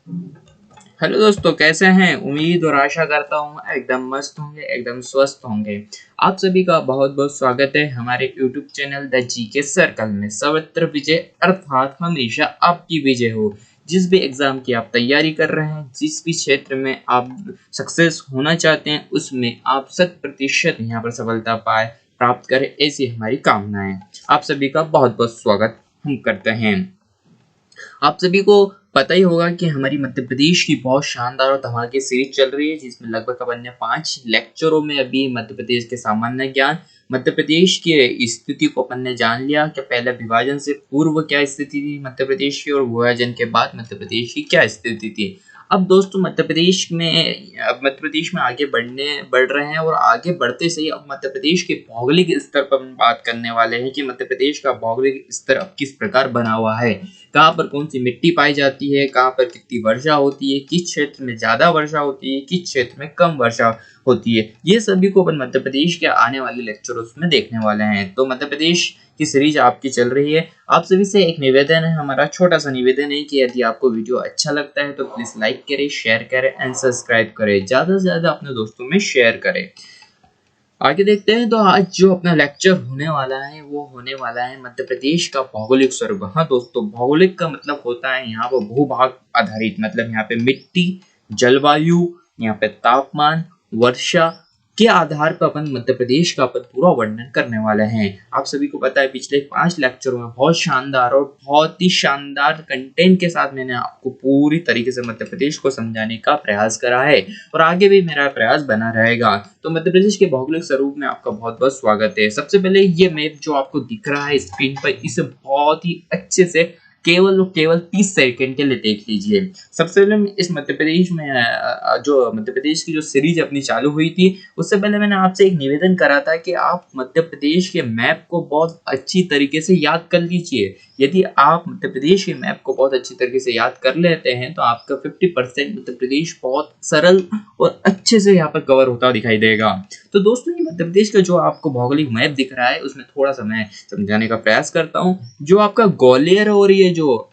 Hello दोस्तों, कैसे हैं? उम्मीद और आशा करता हूँ एकदम मस्त होंगे, एकदम स्वस्थ होंगे। आप सभी का बहुत बहुत स्वागत है हमारे YouTube channel the GK circle में। सर्वत्र विजय अर्थात हमेशा आपकी विजय हो। जिस भी एग्जाम की आप तैयारी कर रहे हैं, जिस भी क्षेत्र में आप सक्सेस होना चाहते हैं, उसमें आप 100% यहाँ पर सफलता पाए प्राप्त करें, ऐसी हमारी कामनाएं। आप सभी का बहुत बहुत स्वागत हम करते हैं। आप सभी को पता ही होगा कि हमारी मध्य प्रदेश की बहुत शानदार और धमाके सीरीज चल रही है, जिसमें लगभग अपन ने 5 लेक्चरों में अभी मध्य प्रदेश के सामान्य ज्ञान, मध्य प्रदेश की स्थिति को अपन ने जान लिया कि पहले विभाजन से पूर्व क्या स्थिति थी मध्य प्रदेश की और विभाजन के बाद मध्य प्रदेश की क्या स्थिति थी। अब दोस्तों मध्य प्रदेश में आगे बढ़ रहे हैं और आगे बढ़ते से ही अब मध्य प्रदेश के भौगोलिक स्तर पर हम बात करने वाले हैं कि मध्य प्रदेश का भौगोलिक स्तर अब किस प्रकार बना हुआ है, कहाँ पर कौन सी मिट्टी पाई जाती है, कहाँ पर कितनी वर्षा होती है, किस क्षेत्र में ज्यादा वर्षा होती है, किस क्षेत्र में कम वर्षा होती है। ये सभी को अपन मध्य प्रदेश के आने वाले लेक्चरों में देखने वाले हैं। तो मध्य प्रदेश की सीरीज आपकी चल रही है। आप सभी से एक निवेदन है, हमारा छोटा सा निवेदन है कि यदि आपको वीडियो अच्छा लगता है तो प्लीज लाइक करें, शेयर करें एंड सब्सक्राइब करें, ज्यादा से ज्यादा अपने दोस्तों में शेयर करें। आगे देखते हैं। तो आज जो अपना लेक्चर होने वाला है वो होने वाला है मध्य प्रदेश का भौगोलिक स्वरूप। हाँ दोस्तों, भौगोलिक का मतलब होता है यहाँ पर भूभाग आधारित, मतलब यहाँ पे मिट्टी, जलवायु, यहाँ पे तापमान, वर्षा के आधार पर अपन मध्य प्रदेश का अपन पूरा वर्णन करने वाले हैं। आप सभी को पता है पिछले 5 लेक्चरों में बहुत शानदार और बहुत ही शानदार कंटेंट के साथ मैंने आपको पूरी तरीके से मध्य प्रदेश को समझाने का प्रयास करा है और आगे भी मेरा प्रयास बना रहेगा। तो मध्य प्रदेश के भौगोलिक स्वरूप में आपका बहुत बहुत स्वागत है। सबसे पहले ये मैप जो आपको दिख रहा है स्क्रीन पर, इसे बहुत ही अच्छे से केवल 30 सेकंड के लिए देख लीजिए। सबसे पहले इस मध्य प्रदेश में जो मध्य प्रदेश की जो सीरीज अपनी चालू हुई थी, उससे पहले मैंने आपसे एक निवेदन करा था कि आप मध्य प्रदेश के मैप को बहुत अच्छी तरीके से याद कर लीजिए। यदि आप मध्य प्रदेश के मैप को बहुत अच्छी तरीके से याद कर लेते हैं तो आपका 50% मध्य प्रदेश बहुत सरल और अच्छे से यहाँ पर कवर होता दिखाई देगा। तो दोस्तों, ये मध्य प्रदेश का जो आपको भौगोलिक मैप दिख रहा है उसमें थोड़ा सा मैं समझाने का प्रयास करता हूँ। जो आपका ग्वालियर और ये जो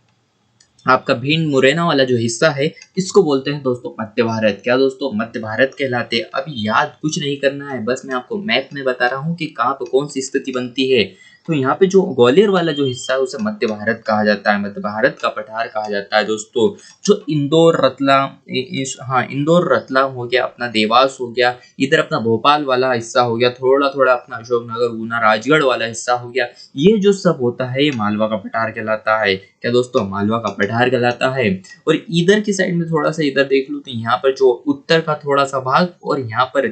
आपका भिंड मुरैना वाला जो हिस्सा है, इसको बोलते हैं दोस्तों मध्य भारत। क्या दोस्तों, मध्य भारत कहलाते हैं। अभी याद कुछ नहीं करना है, बस मैं आपको मैप में बता रहा हूँ कि कहाँ पर कौन सी स्थिति बनती है। तो यहाँ पे जो ग्वालियर वाला जो हिस्सा है उसे मध्य भारत कहा जाता है, मध्य भारत का पठार कहा जाता है दोस्तों। जो इंदौर रतलाम हो गया, अपना देवास हो गया, इधर अपना भोपाल वाला हिस्सा हो गया, थोड़ा थोड़ा अपना अशोकनगर, ऊना, राजगढ़ वाला हिस्सा हो गया, ये जो सब होता है ये मालवा का पठार कहलाता है। क्या दोस्तों, मालवा का पठार कहलाता है। और इधर की साइड में थोड़ा सा इधर देख लो तो यहाँ पर जो उत्तर का थोड़ा सा भाग और यहाँ पर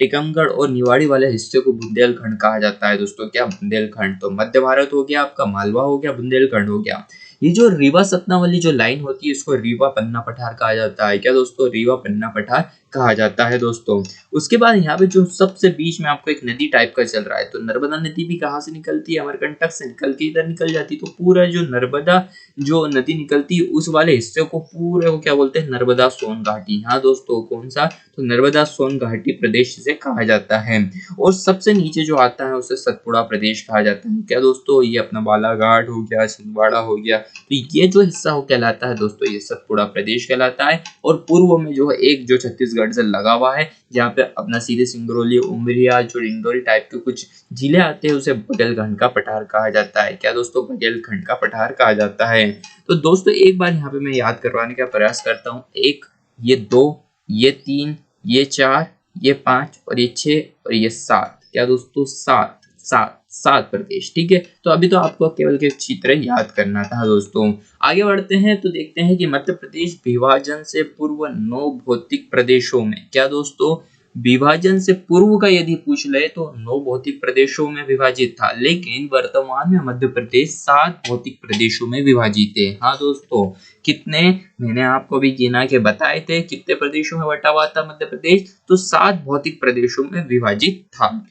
टिकमगढ़ और निवाड़ी वाले हिस्से को बुंदेलखंड कहा जाता है दोस्तों। क्या बुंदेलखंड, तो मध्य भारत हो गया आपका, मालवा हो गया, बुंदेलखंड हो गया। ये जो रीवा सतना वाली जो लाइन होती है इसको रीवा पन्ना पठार कहा जाता है। क्या दोस्तों, रीवा पन्ना पठार कहा जाता है दोस्तों। उसके बाद यहाँ पे जो सबसे बीच में आपको एक नदी टाइप का चल रहा है, तो नर्मदा नदी भी कहाँ से निकलती है, अमरकंटक से निकल के इधर निकल जाती है। तो पूरा जो नर्मदा जो नदी निकलती है उस वाले हिस्से को पूरे को क्या बोलते हैं, नर्मदा सोन घाटी। हाँ दोस्तों, कौन सा, तो नर्मदा सोन घाटी प्रदेश से कहा जाता है। और सबसे नीचे जो आता है उसे सतपुड़ा प्रदेश कहा जाता है। क्या दोस्तों, ये अपना बालाघाट हो गया, छिंदवाड़ा हो गया, तो ये जो हिस्सा हो कहलाता है दोस्तों, ये सतपुड़ा प्रदेश कहलाता है। और पूर्व में जो एक जो छत्तीसगढ़ से लगा हुआ है, जहाँ पे अपना सीधे सिंगरौली, उमरिया, जो इंदौरी टाइप के कुछ जिले आते हैं, उसे बघेलखंड का पठार कहा जाता है। क्या दोस्तों, बघेलखंड का पठार कहा जाता है। तो दोस्तों, एक बार यहाँ पे मैं याद करवाने का प्रयास करता हूँ। 1, ये 2, ये 3, ये 4, ये 5 और ये 6 और ये 7। क्या दोस्तों, 7 प्रदेश। ठीक है, तो अभी तो आपको केवल के चित्र याद करना था दोस्तों। आगे बढ़ते हैं तो देखते हैं कि मध्य प्रदेश विभाजन से पूर्व 9 भौतिक प्रदेशों में, क्या दोस्तों, विभाजन से पूर्व का यदि पूछ ले तो 9 भौतिक प्रदेशों में विभाजित था, लेकिन वर्तमान में मध्य प्रदेश 7 भौतिक प्रदेशों में विभाजित है। हाँ दोस्तों, कितने, मैंने आपको भी गिना के बताए थे कितने प्रदेशों में बटा हुआ था मध्य प्रदेश, तो 7 भौतिक प्रदेशों में विभाजित था।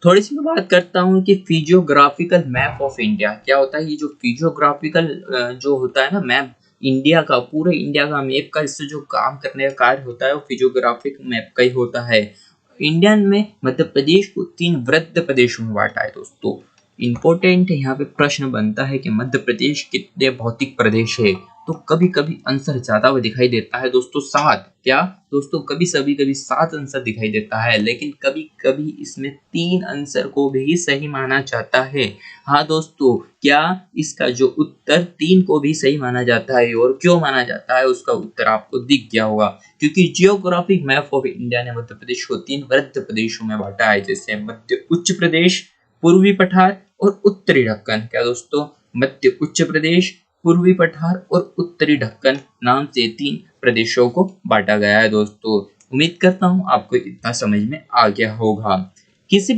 थोड़ी सी मैं बात करता हूँ कि फिजियोग्राफिकल मैप ऑफ इंडिया क्या होता है। ये जो फिजियोग्राफिकल जो होता है ना मैप इंडिया का, पूरे इंडिया का मैप का, इससे जो काम करने का कार्य होता है वो फिजियोग्राफिक मैप का ही होता है। इंडिया में मध्य प्रदेश को 3 वृत्त प्रदेशों में बांटा है दोस्तों। इंपॉर्टेंट यहाँ पे प्रश्न बनता है कि मध्य प्रदेश कितने भौतिक प्रदेश है, तो कभी कभी आंसर ज्यादा हुआ दिखाई देता है दोस्तों 7। क्या दोस्तों, कभी 7 आंसर दिखाई देता है, लेकिन कभी कभी इसमें 3 आंसर को भी सही माना जाता है। हाँ दोस्तों, क्या इसका जो उत्तर 3 को भी सही माना जाता है, और क्यों माना जाता है उसका उत्तर आपको दिख गया होगा। क्योंकि जियोग्राफिक मैप ऑफ इंडिया ने मध्य प्रदेश को 3 वृत्त प्रदेशों में बांटा है, जैसे मध्य उच्च प्रदेश, पूर्वी पठार और उत्तरी ढक्कन। क्या दोस्तों, मध्य उच्च प्रदेश, पूर्वी पठार और उत्तरी ढक्कन नाम से 3 प्रदेशों को बांटा गया है दोस्तों। उम्मीद करता हूँ आपको इतना समझ में आ गया होगा। किसी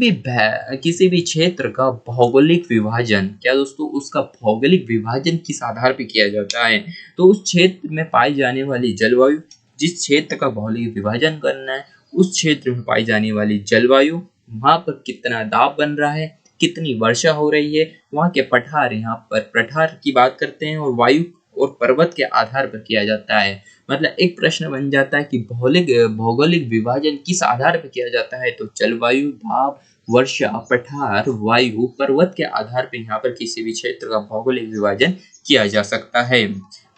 भी क्षेत्र का भौगोलिक विभाजन, क्या दोस्तों, उसका भौगोलिक विभाजन किस आधार पर किया जाता है, तो उस क्षेत्र में पाई जाने वाली जलवायु, जिस क्षेत्र का भौगोलिक विभाजन करना है उस क्षेत्र में पाई जाने वाली जलवायु, वहां पर कितना दाब बन रहा है, कितनी वर्षा हो रही है, वहां के पठार, यहाँ पर पठार की बात करते हैं, और वायु और पर्वत के आधार पर किया जाता है। मतलब एक प्रश्न बन जाता है कि भौगोलिक विभाजन किस आधार पर किया जाता है, तो जलवायु, दाब, वर्षा, पठार, वायु, पर्वत के आधार पर यहाँ पर किसी भी क्षेत्र का भौगोलिक विभाजन किया जा सकता है।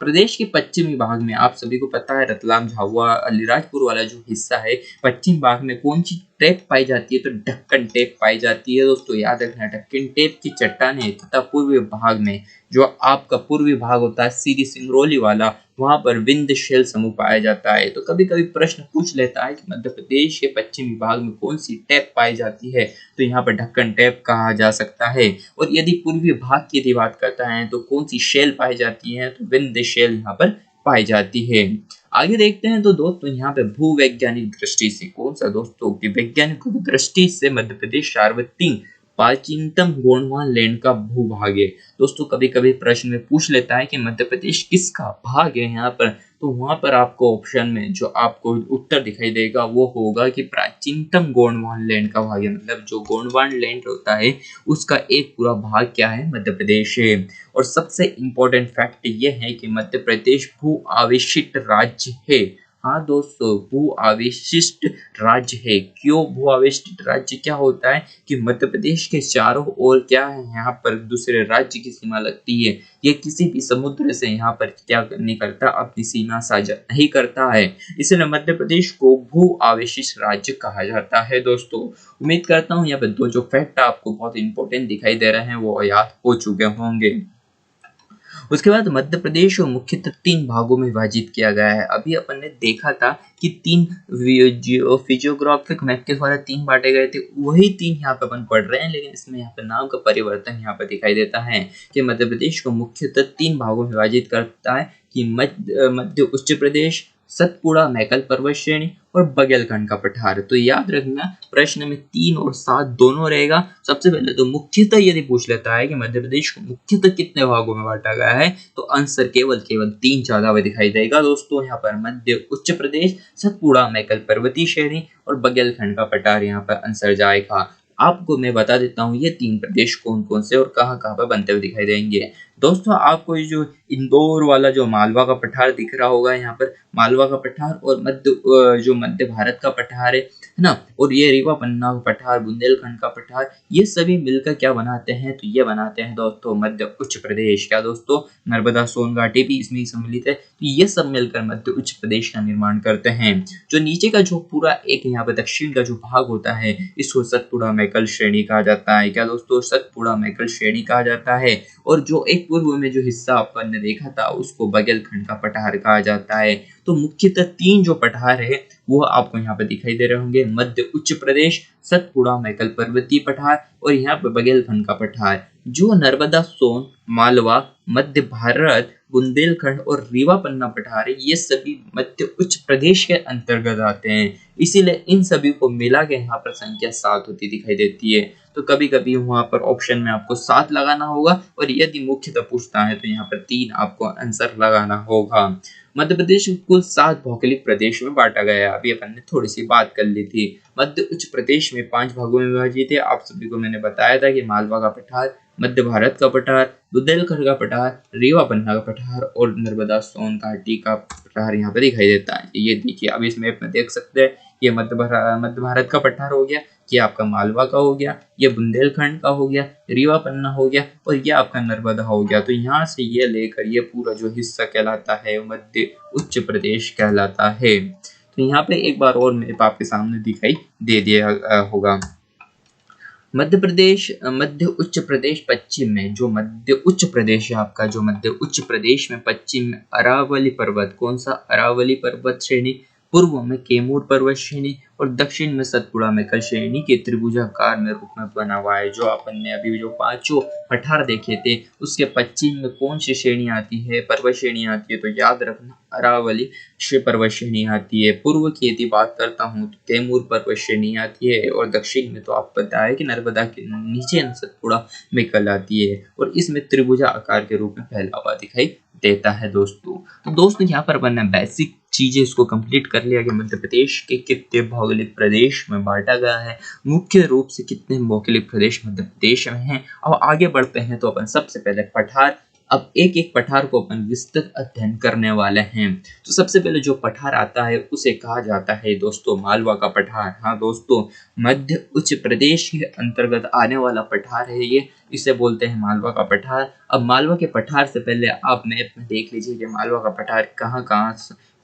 प्रदेश के पश्चिमी भाग में आप सभी को पता है रतलाम, झाबुआ, अलीराजपुर वाला जो हिस्सा है, पश्चिम भाग में कौन सी टेप पाई जाती है, तो ढक्कन टेप पाई जाती है दोस्तों। याद रखना, ढक्कन टेप की चट्टानें तथा पूर्वी भाग में जो आपका पूर्वी भाग होता है सीधी सिंगरौली वाला, वहां पर विंध्यशैल समूह पाया जाता है। तो कभी कभी प्रश्न पूछ लेता है कि मध्य प्रदेश के पश्चिमी भाग में कौन सी टेप पाई जाती है, तो यहाँ पर ढक्कन टेप कहा जा सकता है। और यदि पूर्वी भाग की यदि बात करता है तो कौन सी शेल पाई जाती है, तो विंध्यशैल यहाँ पर पाई जाती है। आगे देखते हैं तो दोस्तों यहाँ पे भूवैज्ञानिक दृष्टि से कौन सा दोस्तों की वैज्ञानिक दृष्टि से मध्य प्रदेश सार्वत्रिक प्राचीनतम गोंडवान लैंड का भूभाग है। दोस्तों कभी कभी प्रश्न में पूछ लेता है कि मध्य प्रदेश किसका भाग है यहाँ पर, तो वहां पर आपको ऑप्शन में जो आपको उत्तर दिखाई देगा वो होगा कि प्राचीनतम गोंडवान लैंड का भाग है। मतलब जो गोंडवान लैंड होता है उसका एक पूरा भाग क्या है, मध्य प्रदेश है। और सबसे इंपॉर्टेंट फैक्ट ये है कि मध्य प्रदेश भू आवेशित राज्य है। हाँ दोस्तों, भू आवेशित राज्य है। क्यों भू आवेशित राज्य, क्या होता है कि मध्य प्रदेश के चारों ओर क्या है, यहाँ पर दूसरे राज्य की सीमा लगती है। ये किसी भी समुद्र से यहाँ पर क्या नहीं करता, अपनी सीमा साझा नहीं करता है, इसलिए मध्य प्रदेश को भू आवेशित राज्य कहा जाता है दोस्तों। उम्मीद करता हूँ यहाँ पर दो जो फैक्ट आपको बहुत इंपॉर्टेंट दिखाई दे रहे हैं वो याद हो चुके होंगे। उसके बाद मध्य प्रदेश को मुख्यतः 3 भागों में विभाजित किया गया है। अभी अपन ने देखा था कि 3 फिजियोग्राफिक मैप के द्वारा 3 बांटे गए थे, वही 3 यहाँ पे अपन पढ़ रहे हैं, लेकिन इसमें यहाँ पे नाम का परिवर्तन यहाँ पे दिखाई देता है कि मध्य प्रदेश को मुख्यतः 3 भागों में विभाजित करता है कि मध्य उच्च प्रदेश, सतपुड़ा मैकल पर्वत श्रेणी और बघेलखंड का पठार। तो याद रखना प्रश्न में 3 और 7 दोनों रहेगा। सबसे पहले तो मुख्यतः यदि पूछ लेता है कि मध्य प्रदेश को मुख्यतः कितने भागों में बांटा गया है, तो आंसर केवल 3 ज्यादा हुआ दिखाई देगा दोस्तों। यहाँ पर मध्य उच्च प्रदेश, सतपुड़ा मैकल पर्वतीय श्रेणी और बघेलखंड का पठार यहाँ पर आंसर जाएगा। आपको मैं बता देता हूँ ये 3 प्रदेश कौन कौन से और कहाँ कहाँ पर बनते हुए दिखाई देंगे दोस्तों। आपको ये जो इंदौर वाला जो मालवा का पठार दिख रहा होगा, यहाँ पर मालवा का पठार और जो मध्य भारत का पठार है ना, और ये रीवा पन्ना का पठार, बुंदेलखंड का पठार, ये सभी मिलकर क्या बनाते हैं, तो ये बनाते हैं दोस्तों मध्य उच्च प्रदेश। क्या दोस्तों, नर्मदा सोन घाटी भी इसमें सम्मिलित है, तो ये सब मिलकर मध्य उच्च प्रदेश का निर्माण करते हैं। जो नीचे का जो पूरा एक यहाँ पर दक्षिण का जो भाग होता है इसको सतपुड़ा मैकल श्रेणी कहा जाता है। क्या दोस्तों, सतपुड़ा मैकल श्रेणी कहा जाता है। और जो एक पूर्व में जो हिस्सा अपन ने देखा था उसको बघेलखंड का पठार कहा जाता है। तो मुख्यतः 3 जो पठार है वो आपको यहाँ पे दिखाई दे रहे होंगे, मध्य उच्च प्रदेश, सतपुड़ा मैकल पर्वतीय पठार और यहाँ पे बघेलखंड का पठार। जो नर्मदा सोन, मालवा, मध्य भारत, बुंदेलखंड और रीवा पन्ना पठार है, ये सभी मध्य उच्च प्रदेश के अंतर्गत आते हैं, इसीलिए इन सभी को मिला के यहाँ पर संख्या 7 होती दिखाई देती है। तो कभी कभी वहां पर ऑप्शन में आपको 7 लगाना होगा, और यदि मुख्यतः पूछता है तो यहाँ पर 3 आपको आंसर लगाना होगा। मध्य प्रदेश को कुल 7 भौगोलिक प्रदेश में बांटा गया है। अभी अपन ने थोड़ी सी बात कर ली थी। मध्य उच्च प्रदेश में 5 भागों में विभाजित है। आप सभी को मैंने बताया था कि मालवा का पठार, मध्य भारत का पठार, बुंदेलखंड का पठार, रीवा पन्ना का पठार और नर्मदा सोन घाटी का पठार यहाँ पे दिखाई देता है। ये देखिए, अब इस मैप में देख सकते हैं ये मध्य भारत का पठार हो गया, ये आपका मालवा का हो गया, ये बुंदेलखंड का हो गया, रीवा पन्ना हो गया और ये आपका नर्मदा हो गया। तो यहाँ से ये लेकर ये पूरा जो हिस्सा कहलाता है मध्य उच्च प्रदेश कहलाता है। तो यहाँ पे एक बार और मैप आपके सामने दिखाई दे दिया होगा। मध्य प्रदेश मध्य उच्च प्रदेश पश्चिम में जो मध्य उच्च प्रदेश है आपका, जो मध्य उच्च प्रदेश में पश्चिम में अरावली पर्वत, कौन सा अरावली पर्वत श्रेणी, पूर्व में कैमूर पर्वत श्रेणी और दक्षिण में सतपुड़ा मेकल श्रेणी के त्रिभुजाकार में रूप में बना हुआ है। जो अपन ने अभी जो पांचों पठार देखे थे उसके पश्चिम में कौन सी श्रेणी आती है, पर्वत श्रेणी आती है, तो याद रखना अरावली पर्वत श्रेणी आती है। पूर्व की यदि बात करता हूँ तो कैमूर पर्वत श्रेणी आती है और दक्षिण में तो आप पता है कि नर्मदा के नीचे सतपुड़ा मेकल आती है और इसमें त्रिभुजा आकार के रूप में फैला हुआ दिखाई देता है दोस्तों। तो दोस्तों यहाँ पर अपन ने बेसिक चीजें इसको कंप्लीट कर लिया कि मध्य प्रदेश के कितने भौगोलिक प्रदेश में बांटा गया है, मुख्य रूप से कितने भौगोलिक प्रदेश मध्य प्रदेश में हैं। अब आगे बढ़ते हैं तो अपन सबसे पहले पठार, अब एक एक पठार को अपन विस्तृत अध्ययन करने वाले हैं। तो सबसे पहले जो पठार आता है उसे कहा जाता है दोस्तों मालवा का पठार। हाँ दोस्तों, मध्य उच्च प्रदेश के अंतर्गत आने वाला पठार है ये, इसे बोलते हैं मालवा का पठार। अब मालवा के पठार से पहले आप मैप में देख लीजिए कि मालवा का पठार कहाँ कहाँ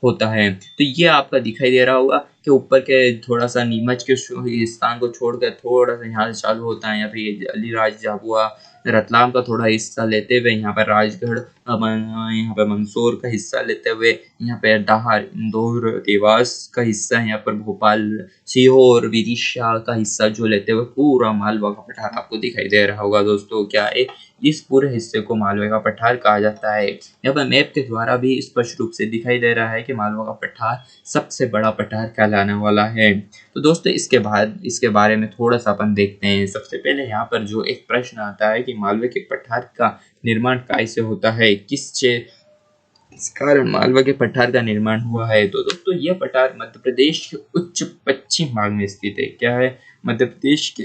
होता है। तो ये आपका दिखाई दे रहा होगा कि ऊपर के थोड़ा सा नीमच के स्थान को छोड़कर थोड़ा सा यहाँ से चालू होता है, या फिर अलीराज झाबुआ रतलाम का थोड़ा हिस्सा लेते हुए यहाँ पर राजगढ़, यहाँ पर मंदसौर का हिस्सा लेते हुए यहाँ पे डाहर, इंदौर, देवास का हिस्सा, यहाँ पर भोपाल, सीहोर, विदिशा का हिस्सा जो लेते हुए पूरा मालवा का पठार आपको दिखाई दे रहा होगा दोस्तों। क्या है, इस पूरे हिस्से को मालवा का पठार कहा जाता है। यहाँ पर मैप के द्वारा भी स्पष्ट रूप से दिखाई दे रहा है कि मालवा का पठार सबसे बड़ा पठार कहलाने वाला है। तो दोस्तों इसके बारे में थोड़ा सा अपन देखते हैं। सबसे पहले यहाँ पर जो एक प्रश्न आता है कि मालवे के पठार का निर्माण कैसे होता है, इस कारण मालवा के पठार का निर्माण हुआ है। तो दोस्तों यह पठार मध्य प्रदेश के उच्च पश्चिम भाग में स्थित है। क्या है, मध्य प्रदेश के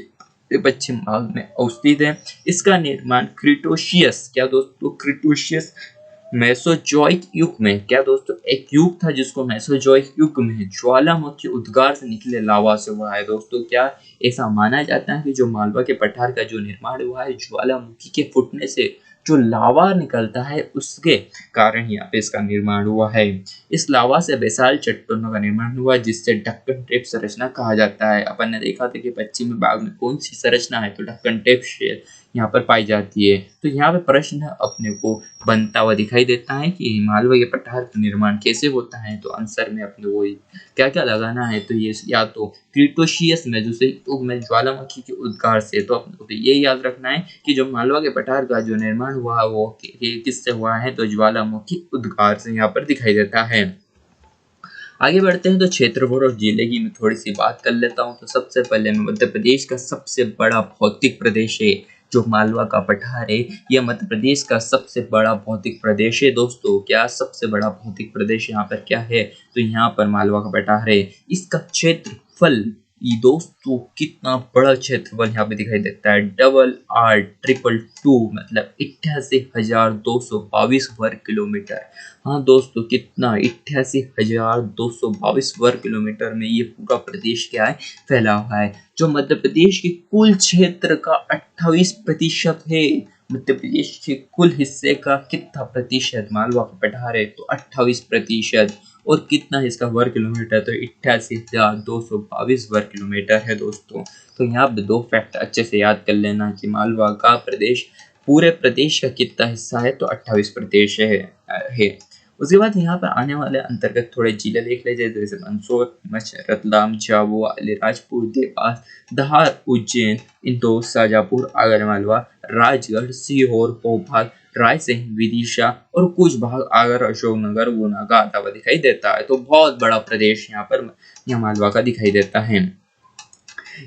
पश्चिम भाग में अवस्थित है। इसका निर्माण क्रिटोशियस, क्या दोस्तों, क्रिटोशियस मेसोजोइक युग में, क्या दोस्तों, एक युग था जिसको मेसोजोइक युग में ज्वालामुखी उद्गार से निकले लावा से हुआ है। दोस्तों क्या ऐसा माना जाता है कि जो मालवा के पठार का जो निर्माण हुआ है ज्वालामुखी के फूटने से जो लावा निकलता है उसके कारण यहाँ पे इसका निर्माण हुआ है। इस लावा से बेसाल्ट चट्टानों का निर्माण हुआ जिससे ढक्कन टेप संरचना कहा जाता है। अपन ने देखा था कि पश्चिमी भाग में कौन सी संरचना है, तो ढक्कन टेप यहाँ पर पाई जाती है। तो यहाँ पे प्रश्न अपने को बनता हुआ दिखाई देता है कि मालवा के पठार का निर्माण कैसे होता है। तो आंसर में अपने को क्या क्या लगाना है, तो ये या तो क्रिटोशियस में जैसे युग में ज्वालामुखी के उद्गार से, तो अपने को तो ये याद रखना है कि जो मालवा के पठार का जो निर्माण हुआ वो किससे हुआ है, तो ज्वालामुखी उद्गार से यहाँ पर दिखाई देता है। आगे बढ़ते हैं तो क्षेत्रफल और जिले की मैं थोड़ी सी बात कर लेता हूँ। तो सबसे पहले मध्य प्रदेश का सबसे बड़ा भौतिक प्रदेश है जो मालवा का पठार है। यह मध्य प्रदेश का सबसे बड़ा भौतिक प्रदेश है दोस्तों। क्या सबसे बड़ा भौतिक प्रदेश यहाँ पर क्या है, तो यहाँ पर मालवा का पठार है। इसका क्षेत्रफल ये दोस्तों कितना बड़ा क्षेत्रफल यहाँ पे दिखाई देता है, 2 मतलब 88,222 वर्ग किलोमीटर। हाँ दोस्तों कितना, 88,222 वर्ग किलोमीटर में ये पूरा प्रदेश क्या है, फैला हुआ है। जो मध्य प्रदेश के कुल क्षेत्र का 28% है। मध्य प्रदेश के कुल हिस्से का कितना प्रतिशत मालवा का पठार है, तो 28%। और कितना इसका वर्ग किलोमीटर, तो 88,222 वर्ग किलोमीटर है दोस्तों। तो यहाँ पे दो फैक्ट अच्छे से याद कर लेना कि मालवा का प्रदेश पूरे प्रदेश का कितना हिस्सा है, तो 28 प्रदेश है। उसके बाद यहाँ पर आने वाले अंतर्गत थोड़े जिले देख लीजिए, जैसे मंदसौर, रतलाम, झाबुआ, अलीराजपुर, देवास, धार, उज्जैन, इंदौर, शाजापुर, आगरमालवा, राजगढ़, सीहोर, भोपाल, रायसेन, विदिशा और कुछ भाग आगर, अशोकनगर, गुना का आता हुआ दिखाई देता है। तो बहुत बड़ा प्रदेश यहाँ मालवा का दिखाई देता है।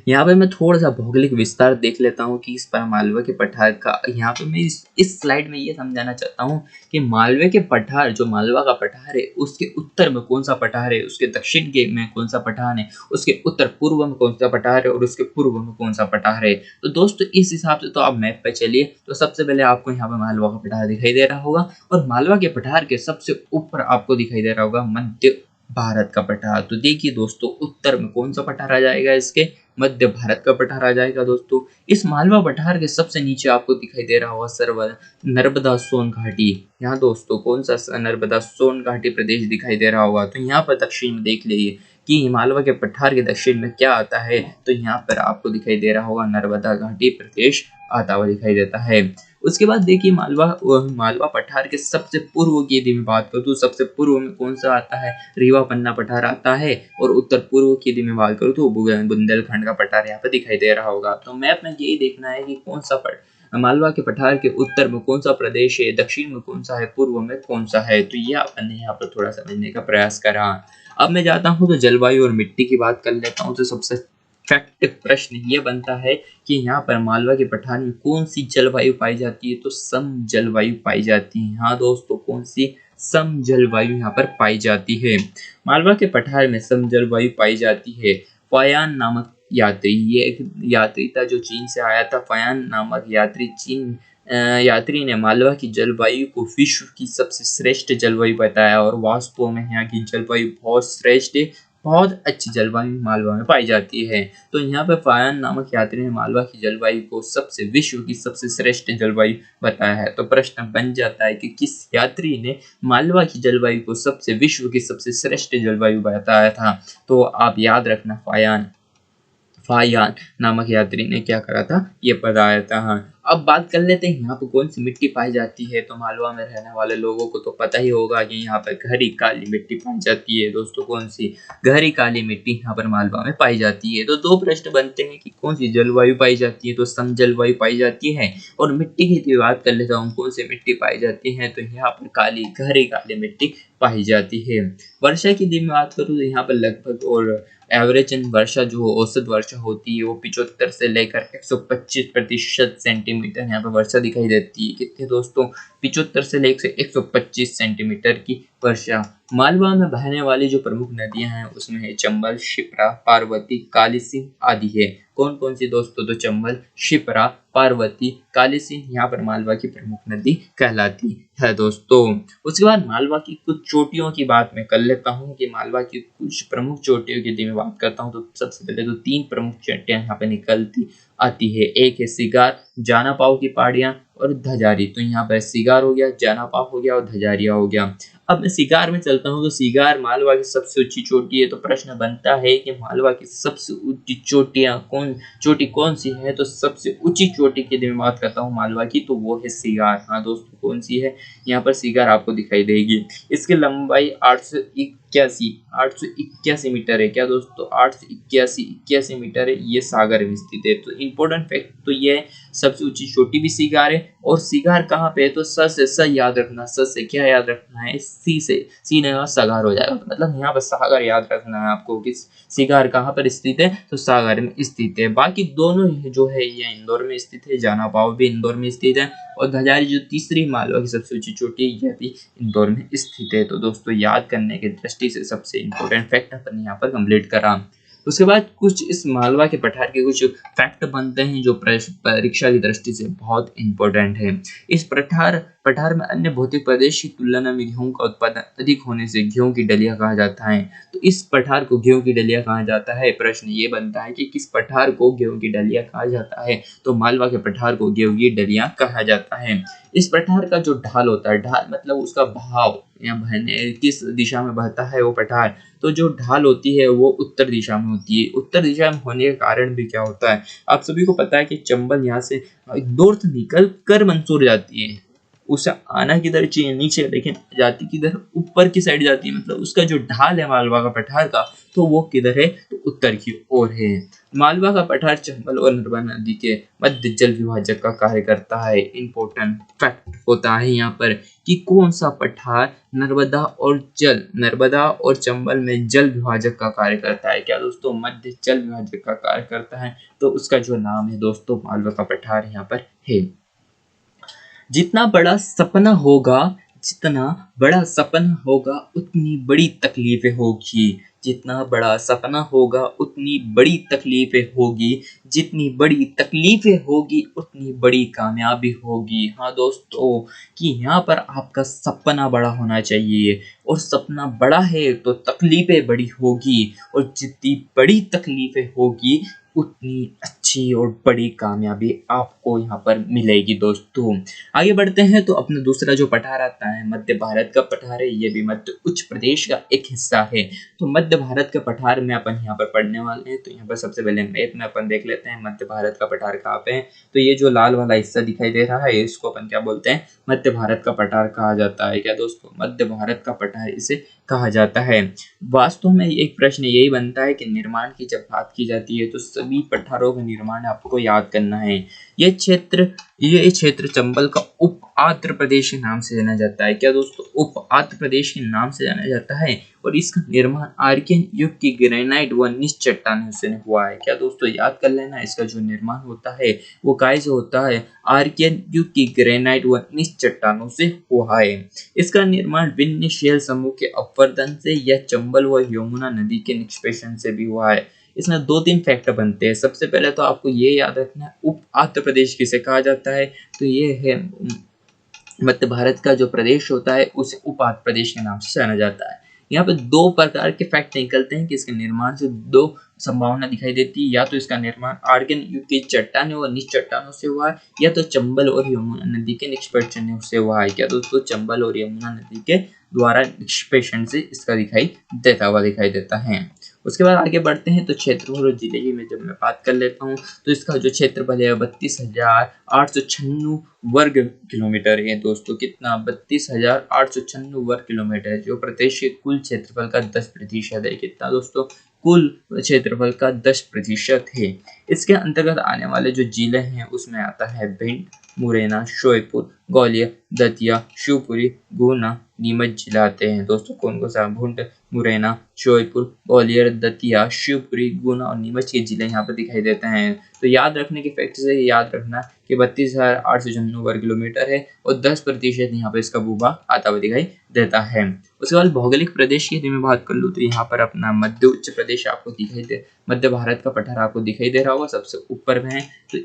यहाँ पे मैं थोड़ा सा भौगोलिक विस्तार देख लेता हूँ कि इस पर मालवा के पठार का। यहाँ पे मैं इस स्लाइड में ये समझाना चाहता हूँ कि मालवे के पठार, जो मालवा का पठार है उसके उत्तर में कौन सा पठार है, उसके दक्षिण के में कौन सा पठार है, उसके उत्तर पूर्व में कौन सा पठार है और उसके पूर्व में कौन सा पठार है। तो दोस्तों इस हिसाब से तो आप मैप पे चलिए, तो सबसे पहले आपको यहाँ पे मालवा का पठार दिखाई दे रहा होगा और मालवा के पठार के सबसे ऊपर आपको दिखाई दे रहा होगा मध्य भारत का पठार। तो देखिए दोस्तों, उत्तर में कौन सा पठार आ जाएगा, इसके मध्य भारत का पठार आ जाएगा दोस्तों। इस मालवा पठार के सबसे नीचे आपको दिखाई दे रहा होगा सरवर नर्मदा सोन घाटी। यहाँ दोस्तों कौन सा नर्मदा सोन घाटी प्रदेश दिखाई दे रहा होगा। तो यहाँ पर दक्षिण में देख लीजिए कि मालवा के पठार के दक्षिण में क्या आता है। तो यहाँ पर आपको दिखाई दे रहा होगा नर्मदा घाटी प्रदेश आता हुआ दिखाई देता है। उसके बाद देखिए मालवा पठार के सबसे पूर्व की यदि मैं बात करूँ तो सबसे पूर्व में कौन सा आता है, रीवा पन्ना पठार आता है। और उत्तर पूर्व की यदि मैं बात करूँ तो बुंदेलखंड का पठार यहाँ पे दिखाई दे रहा होगा। तो मैप में यही देखना है कि कौन सा मालवा के पठार के उत्तर में कौन सा प्रदेश है, दक्षिण में कौन सा है, पूर्व में कौन सा है। तो ये अपन ने यहाँ पर थोड़ा समझने का प्रयास करा। अब मैं जाता हूँ तो जलवायु और मिट्टी की बात कर लेता हूँ। तो सबसे फैक्ट प्रश्न ये बनता है कि यहाँ पर मालवा के पठार में कौन सी जलवायु पाई जाती है। तो सम जलवायु पाई जाती है। हाँ दोस्तों, कौन सी, सम जलवायु यहाँ पर पाई जाती है। मालवा के पठार में सम जलवायु पाई जाती है। फयान नामक यात्री, ये एक यात्री था जो चीन से आया था। फयान नामक यात्री ने मालवा की जलवायु को विश्व की सबसे श्रेष्ठ जलवायु बताया। और वास्तव में यहाँ की जलवायु बहुत श्रेष्ठ है, बहुत अच्छी जलवायु मालवा में पाई जाती है। तो यहाँ पे फयान नामक यात्री ने मालवा की जलवायु को विश्व की सबसे श्रेष्ठ जलवायु बताया है। तो प्रश्न बन जाता है कि किस यात्री ने मालवा की जलवायु को विश्व की सबसे श्रेष्ठ जलवायु बताया था। तो आप याद रखना, फायान नामक यात्री ने क्या करा था, ये बताया था। हाँ, अब बात कर लेते हैं यहाँ पर कौन सी मिट्टी पाई जाती है। तो मालवा में रहने वाले लोगों को तो पता ही होगा कि यहाँ पर गहरी काली मिट्टी पाई जाती है। दोस्तों कौन सी, गहरी काली मिट्टी यहाँ पर मालवा में पाई जाती है। तो दो प्रश्न बनते हैं कि कौन सी जलवायु पाई जाती है। तो सम जलवायु पाई जाती है। और मिट्टी की बात कर लेता हूँ, कौन सी मिट्टी पाई जाती है। तो यहाँ पर गहरी काली मिट्टी पाई जाती है। वर्षा की यदि मैं बात करूँ तो यहाँ पर लगभग और एवरेज वर्षा जो औसत वर्षा होती है वो 75 से लेकर 125% सेंटीमीटर यहाँ पर वर्षा दिखाई देती है। कितने दोस्तों, 75 से लेकर 125 सेंटीमीटर की वर्षा। मालवा में बहने वाली जो प्रमुख नदियां हैं उसमें है चंबल, शिप्रा, पार्वती, काली सिंह आदि है। कौन कौन सी दोस्तों, तो चंबल, शिप्रा, पार्वती, काली सिंह यहाँ पर मालवा की प्रमुख नदी कहलाती है दोस्तों। उसके बाद मालवा की कुछ चोटियों की बात मैं कर लेता हूँ कि मालवा की कुछ प्रमुख चोटियों की यदि मैं बात करता हूँ तो सबसे पहले तो 3 प्रमुख चोटियां यहाँ पे निकलती आती है। एक है सिगार, जाना पाव की पहाड़ियां और धजारी। तो यहाँ पर सिगार हो गया, जाना पाव हो गया और धजारिया हो गया। अब मैं सिगार में चलता हूँ तो सिगार मालवा की सबसे ऊंची चोटी है। तो प्रश्न बनता है कि मालवा की सबसे ऊंची चोटी कौन सी है। तो सबसे ऊंची चोटी की यदि मैं बात करता हूँ मालवा की तो वो है सिगार। हाँ दोस्तों, कौन सी है, यहाँ पर सिगार आपको दिखाई देगी। इसकी लंबाई 881 मीटर है। क्या दोस्तों, 881 मीटर है। ये सागर में स्थित है। तो इम्पोर्टेंट फैक्ट तो ये है, सबसे ऊंची चोटी भी सिगार है। और सिगार कहाँ पे है, तो स याद रखना। स से क्या याद रखना है, सी ने सागर हो जाएगा। तो मतलब यहाँ पर सागर याद रखना है आपको कि सिगार कहाँ पर स्थित है, तो सागर में स्थित है। बाकी दोनों जो है ये इंदौर में स्थित है। जाना पाव भी इंदौर में स्थित है। और धजारी जो तीसरी मालवा की सबसे ऊंची चोटी है यह भी इंदौर में स्थित है। तो दोस्तों याद करने की दृष्टि से सबसे इंपॉर्टेंट फैक्ट अपन यहाँ पर कंप्लीट करा। उसके बाद कुछ इस मालवा के पठार के कुछ फैक्ट बनते हैं जो परीक्षा की दृष्टि से बहुत इंपॉर्टेंट है। इस पठार में अन्य भौतिक प्रदेश की तुलना में गेहूं का उत्पादन अधिक होने से गेहूं की डलिया कहा जाता है। तो इस पठार को गेहूं की डलिया कहा जाता है। प्रश्न ये बनता है कि किस पठार को गेहूं की डलिया कहा जाता है। तो मालवा के पठार को गेहूं की डलिया कहा जाता है। इस पठार का जो ढाल होता है, ढाल मतलब उसका बहाव या बहने किस दिशा में बहता है वो पठार। तो जो ढाल होती है वो उत्तर दिशा में होती है। उत्तर दिशा में होने के कारण भी क्या होता है, आप सभी को पता है कि चंबल यहाँ से नॉर्थ निकल कर मंसूर जाती है। उसे आना किधर चाहिए, नीचे, लेकिन जाती किधर, ऊपर की साइड जाती है। मतलब उसका जो ढाल है मालवा का पठार का, तो वो किधर है, तो उत्तर की ओर है। मालवा का पठार चंबल और नर्मदा नदी के मध्य जल विभाजक का कार्य करता है। इंपॉर्टेंट फैक्ट होता है यहाँ पर कि कौन सा पठार नर्मदा और चंबल में जल विभाजक का कार्य करता है। क्या दोस्तों, मध्य जल विभाजक का कार्य करता है। तो उसका जो नाम है दोस्तों मालवा का पठार यहाँ पर है। जितना बड़ा सपना होगा उतनी बड़ी तकलीफें होगी। जितना बड़ा सपना होगा उतनी बड़ी तकलीफें होगी, जितनी बड़ी तकलीफें होगी उतनी बड़ी कामयाबी होगी। हाँ दोस्तों, कि यहाँ पर आपका सपना बड़ा होना चाहिए, और सपना बड़ा है तो तकलीफें बड़ी होगी, और जितनी बड़ी तकलीफें होगी उतनी अच्छी और बड़ी कामयाबी आपको यहाँ पर मिलेगी। दोस्तों आगे बढ़ते हैं तो अपना दूसरा जो पठार आता है मध्य भारत का पठार है, ये भी मध्य उच्च प्रदेश का एक हिस्सा है। तो मध्य भारत के पठार में अपन यहाँ पर पढ़ने वाले हैं। तो यहाँ पर सबसे पहले मैप में अपन देख लेते हैं मध्य भारत का पठार कहाँ पे है। तो ये जो लाल वाला हिस्सा दिखाई दे रहा है इसको अपन क्या बोलते हैं, मध्य भारत का पठार कहा जाता है। क्या दोस्तों, मध्य भारत का पठार इसे कहा जाता है। वास्तव में एक प्रश्न यही बनता है कि निर्माण की जब बात की जाती है तो सभी पठारों का निर्माण आपको याद करना है। ये क्षेत्र चंबल का उप आंध्र प्रदेश के नाम से जाना जाता है। क्या दोस्तों, उप आंध्र प्रदेश के नाम से जाना जाता है, और इसका निर्माण आर्कियन युग की ग्रेनाइट व निच चट्टानों से हुआ है। क्या दोस्तों, याद कर लेना, इसका जो निर्माण होता है वो काय से होता है, आर्कियन युग की ग्रेनाइट व निच चट्टानों से हुआ है। इसका निर्माण विंध्य शैल समूह के अपवर्तन से या चंबल व यमुना नदी के निष्पेषण से भी हुआ है। इसमें 2-3 फैक्टर बनते हैं। सबसे पहले तो आपको ये याद रखना है उप आंध्र प्रदेश किसे कहा जाता है, तो ये है मध्य भारत का जो प्रदेश होता है उसे उप आंध्र प्रदेश के नाम से जाना जाता है। यहाँ पे 2 प्रकार के फैक्ट निकलते हैं कि इसके निर्माण से 2 संभावना दिखाई देती है, या तो इसका निर्माण आर्कियन युग की चट्टानों और निच चट्टानों से हुआ है, या तो चंबल और यमुना नदी के निष्पेषण से हुआ है। क्या दोस्तों, चंबल और यमुना नदी के द्वारा निष्पेषण से इसका दिखाई देता है। उसके बाद आगे बढ़ते हैं तो क्षेत्रफल और जिले की जब मैं बात कर लेता हूँ तो इसका जो क्षेत्रफल है 32,896 वर्ग किलोमीटर है। दोस्तों कितना, 32,896 वर्ग किलोमीटर, जो प्रदेश के कुल क्षेत्रफल का 10% है। कितना दोस्तों, कुल क्षेत्रफल का 10% है। इसके अंतर्गत आने वाले जो जिले हैं उसमें आता है भिंड, मुरैना, श्योपुर, ग्वालियर, दतिया, शिवपुरी, गुना, नीमच जिला आते हैं। दोस्तों कौन कौन सा, भिंड, मुरैना, श्योपुर, ग्वालियर, दतिया, शिवपुरी, गुना और नीमच के जिले यहाँ पर दिखाई देते हैं। तो याद रखने के फैक्ट से याद रखना कि 32,896 वर्ग किलोमीटर है, और 10% यहाँ पर इसका भूभाग आता हुआ दिखाई देता है। उसके बाद भौगोलिक प्रदेश की यदि मैं बात कर लूँ तो यहाँ पर अपना मध्य उच्च प्रदेश आपको दिखाई दे, मध्य भारत का पठार आपको दिखाई दे रहा होगा, सबसे ऊपर में है। तो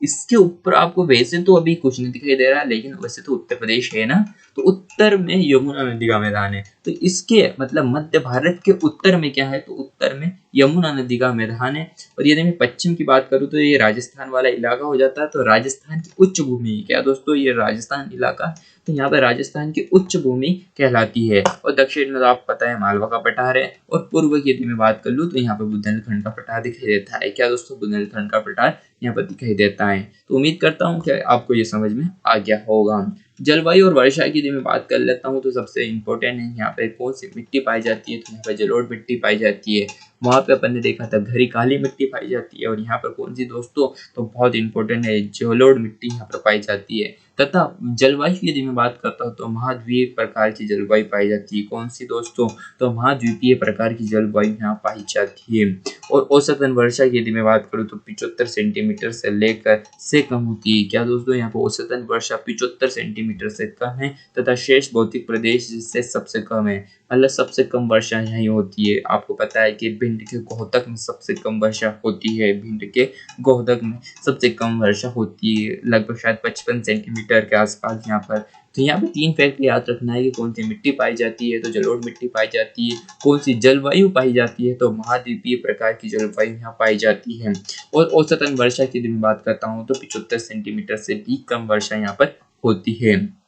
इसके ऊपर आपको वैसे तो अभी कुछ नहीं दिखाई दे रहा, लेकिन वैसे तो उत्तर प्रदेश है ना, तो उत्तर में यमुना नदी का मैदान है। तो इसके मतलब मध्य भारत के उत्तर में क्या है, तो उत्तर में यमुना नदी का मैदान है। और यदि मैं पश्चिम की बात करूँ तो ये राजस्थान वाला इलाका हो जाता है। तो राजस्थान की उच्च भूमि, क्या दोस्तों, ये राजस्थान इलाका, तो यहाँ पर राजस्थान की उच्च भूमि कहलाती है। और दक्षिण में तो आपको पता है मालवा का पठार है। और पूर्व की यदि मैं बात कर लूँ तो यहाँ पर बुंदेलखंड का पठार दिखाई देता है। क्या दोस्तों, बुंदेलखंड का पठार यहाँ पर दिखाई देता है। तो उम्मीद करता हूँ कि आपको ये समझ में आ गया होगा। जलवायु और वर्षा की यदि मैं बात कर लेता हूँ तो सबसे इम्पोर्टेंट है यहाँ पे कौन सी मिट्टी पाई जाती है, तो यहाँ पर जलोढ़ मिट्टी पाई जाती है। वहाँ पे अपन ने देखा था घरी काली मिट्टी पाई जाती है, और यहाँ पर कौन सी दोस्तों, तो बहुत इंपॉर्टेंट है, जलोढ़ मिट्टी यहाँ पर पाई जाती है। तथा जलवायु की यदि मैं बात करता हूँ तो महाद्वीपीय प्रकार की जलवायु पाई जाती है। कौन सी दोस्तों, तो महाद्वीपीय प्रकार की जलवायु यहाँ पाई जाती है। और औसतन वर्षा की यदि मैं बात करूँ तो 75 सेंटीमीटर से लेकर से कम होती है। क्या दोस्तों, यहाँ पर औसतन वर्षा 75 सेंटीमीटर से कम है, तथा शेष भौतिक प्रदेश से सबसे कम है। मतलब सबसे कम वर्षा यहीं होती है। आपको पता है कि भिंड के गोहतक में सबसे कम वर्षा होती है, भिंड के गोहतक में सबसे कम वर्षा होती है, लगभग शायद 55 सेंटीमीटर के आसपास यहाँ पर। तो यहाँ पे 3 फैक्ट याद रखना है कि कौन सी मिट्टी पाई जाती है, तो जलोढ़ मिट्टी पाई जाती है। कौन सी जलवायु पाई जाती है, तो महाद्वीपीय प्रकार की जलवायु यहाँ पाई जाती है। और औसतन वर्षा की मैं बात करता हूँ तो 75 सेंटीमीटर से भी कम वर्षा यहाँ पर होती है।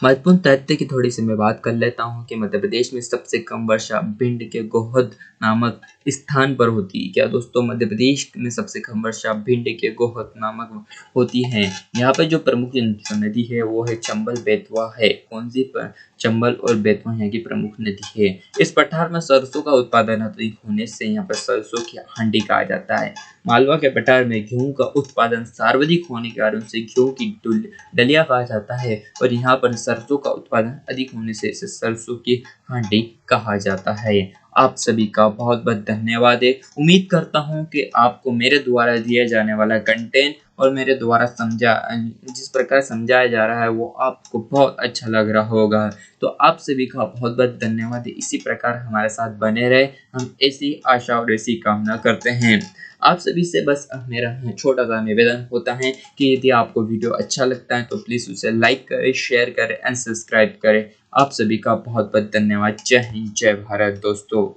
महत्वपूर्ण तथ्य की थोड़ी सी मैं बात कर लेता हूँ कि मध्य प्रदेश में सबसे कम वर्षा भिंड के गोहद नामक स्थान पर होती है। क्या दोस्तों, मध्य प्रदेश में सबसे कम वर्षा भिंड के गोहद नामक होती है। यहाँ पर जो प्रमुख नदी है वो है चंबल बेतवा है। कौन सी, चंबल और बेतवा यहाँ की प्रमुख नदी है। इस पठार में सरसों का उत्पादन अधिक होने से यहाँ पर सरसों की हांडी कहा जाता है। मालवा के पठार में गेहूं का उत्पादन सर्वाधिक होने के कारण से गेहूं की डलिया कहा जाता है, और यहाँ पर सरसों का उत्पादन अधिक होने से इसे सरसों की हांडी कहा जाता है। आप सभी का बहुत बहुत धन्यवाद है। उम्मीद करता हूँ कि आपको मेरे द्वारा दिया जाने वाला कंटेंट और मेरे द्वारा जिस प्रकार समझाया जा रहा है वो आपको बहुत अच्छा लग रहा होगा। तो आप सभी का बहुत बहुत धन्यवाद। इसी प्रकार हमारे साथ बने रहे, हम ऐसी आशा और ऐसी कामना करते हैं। आप सभी से बस मेरा छोटा सा निवेदन होता है कि यदि आपको वीडियो अच्छा लगता है तो प्लीज़ उसे लाइक करें, शेयर करें एंड सब्सक्राइब करें। आप सभी का बहुत बहुत धन्यवाद। जय हिंद, जय भारत दोस्तों।